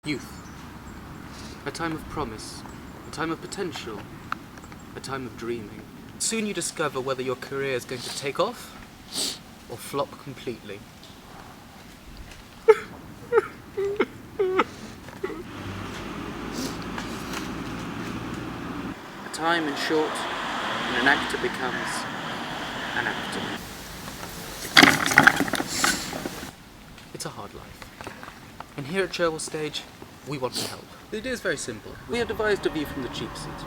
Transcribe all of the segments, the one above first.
Youth. A time of promise, a time of potential, a time of dreaming. Soon you discover whether your career is going to take off or flop completely. A time, in short, when an actor becomes an actor. It's a hard life. And here at Cherwell Stage, we want to help. The idea is very simple. We have devised a view from the cheap seat.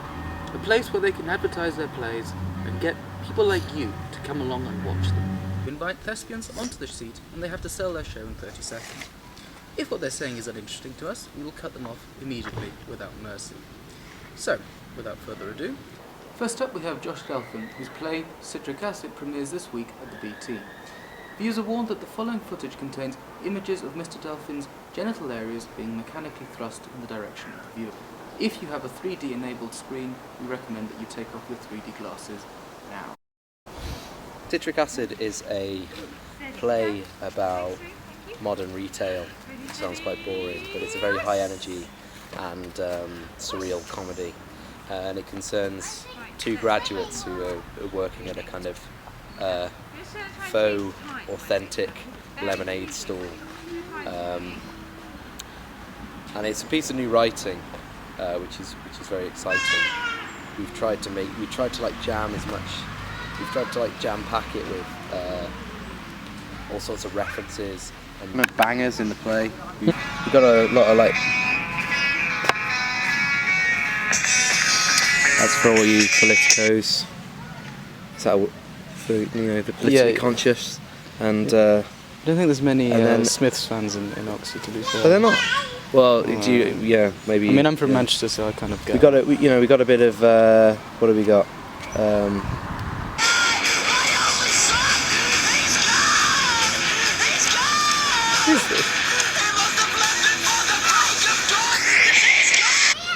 A place where they can advertise their plays and get people like you to come along and watch them. We invite thespians onto the seat and they have to sell their show in 30 seconds. If what they're saying is uninteresting to us, we will cut them off immediately without mercy. So, without further ado, first up we have Josh Delphin, whose play Citric premieres this week at the BT. Viewers are warned that the following footage contains images of Mr. Delphin's genital areas being mechanically thrust in the direction of the viewer. If you have a 3D enabled screen, we recommend that you take off your 3D glasses now. Citric Acid is a play about modern retail. It sounds quite boring, but it's a very high energy and surreal comedy. And it concerns two graduates who are working at a kind of faux, authentic lemonade stall. And it's a piece of new writing, which is very exciting. We've tried to like jam as much. We've tried to like jam pack it with all sorts of references and bangers in the play. We've got a lot of like. That's for all you politicos. Is that for the politically conscious? And I don't think there's many Smiths fans in Oxford, to be fair. Are there not? Well, maybe. I mean, I'm from Manchester, so I kind of get. We got a bit of what have we got?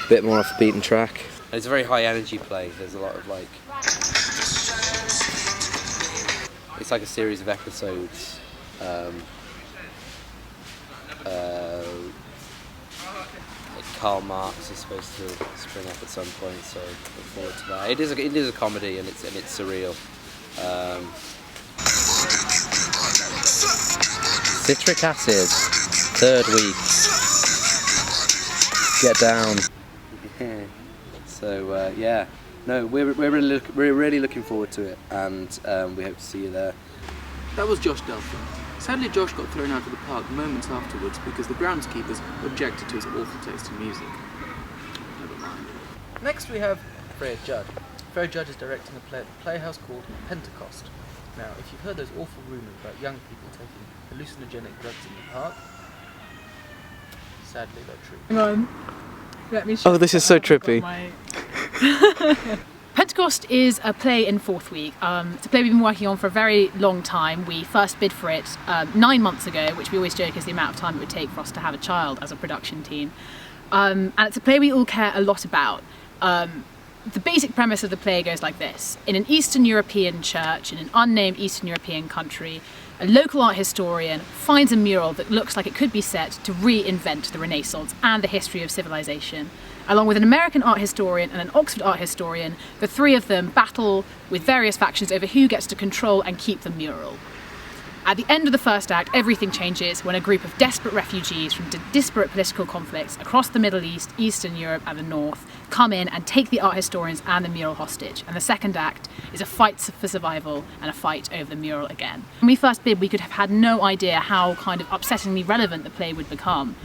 A bit more off the beaten track. It's a very high energy play. There's a lot of like. It's like a series of episodes. Karl Marx is supposed to spring up at some point, so look forward to that. It is a comedy and it's surreal. Citric Acid, third week. Get down. So no, we're really looking forward to it, and we hope to see you there. That was Josh Delphin. Sadly, Josh got thrown out of the park moments afterwards because the groundskeepers objected to his awful taste in music. Never mind. Next we have Freya Judd. Freya Judd is directing a play at the Playhouse called Pentecost. Now, if you've heard those awful rumours about young people taking hallucinogenic drugs in the park, sadly they're true. Hang on. Let me show this is so trippy. Pentecost is a play in fourth week. It's a play we've been working on for a very long time. We first bid for it 9 months ago, which we always joke is the amount of time it would take for us to have a child as a production team. And it's a play we all care a lot about. The basic premise of the play goes like this. In an Eastern European church, in an unnamed Eastern European country, a local art historian finds a mural that looks like it could be set to reinvent the Renaissance and the history of civilization. Along with an American art historian and an Oxford art historian, the three of them battle with various factions over who gets to control and keep the mural. At the end of the first act, everything changes when a group of desperate refugees from disparate political conflicts across the Middle East, Eastern Europe and the North come in and take the art historians and the mural hostage. And the second act is a fight for survival and a fight over the mural again. When we first bid, we could have had no idea how kind of upsettingly relevant the play would become.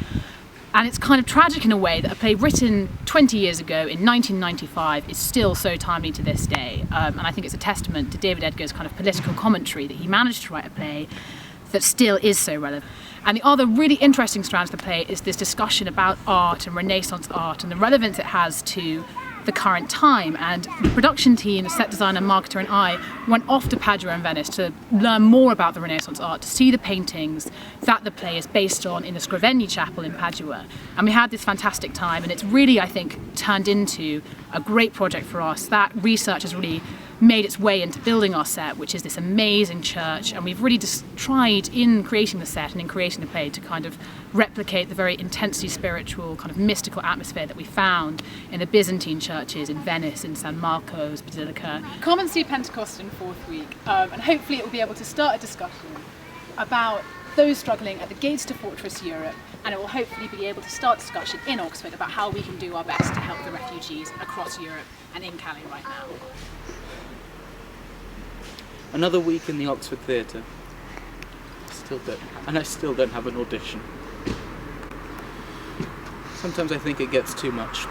And it's kind of tragic in a way that a play written 20 years ago in 1995 is still so timely to this day. And I think it's a testament to David Edgar's kind of political commentary that he managed to write a play that still is so relevant. And the other really interesting strand of the play is this discussion about art and Renaissance art and the relevance it has to the current time. And the production team, the set designer, marketer and I went off to Padua and Venice to learn more about the Renaissance art, to see the paintings that the play is based on in the Scrovegni Chapel in Padua. And we had this fantastic time, and it's really, I think, turned into a great project for us. That research has really made its way into building our set, which is this amazing church, and we've really just tried in creating the set and in creating the play to kind of replicate the very intensely spiritual, kind of mystical atmosphere that we found in the Byzantine churches in Venice, in San Marco's Basilica. Come and see Pentecost in 4th week, and hopefully it will be able to start a discussion about those struggling at the gates to Fortress Europe, and it will hopefully be able to start discussion in Oxford about how we can do our best to help the refugees across Europe and in Calais right now. Another week in the Oxford Theatre. I still don't have an audition. Sometimes I think it gets too much.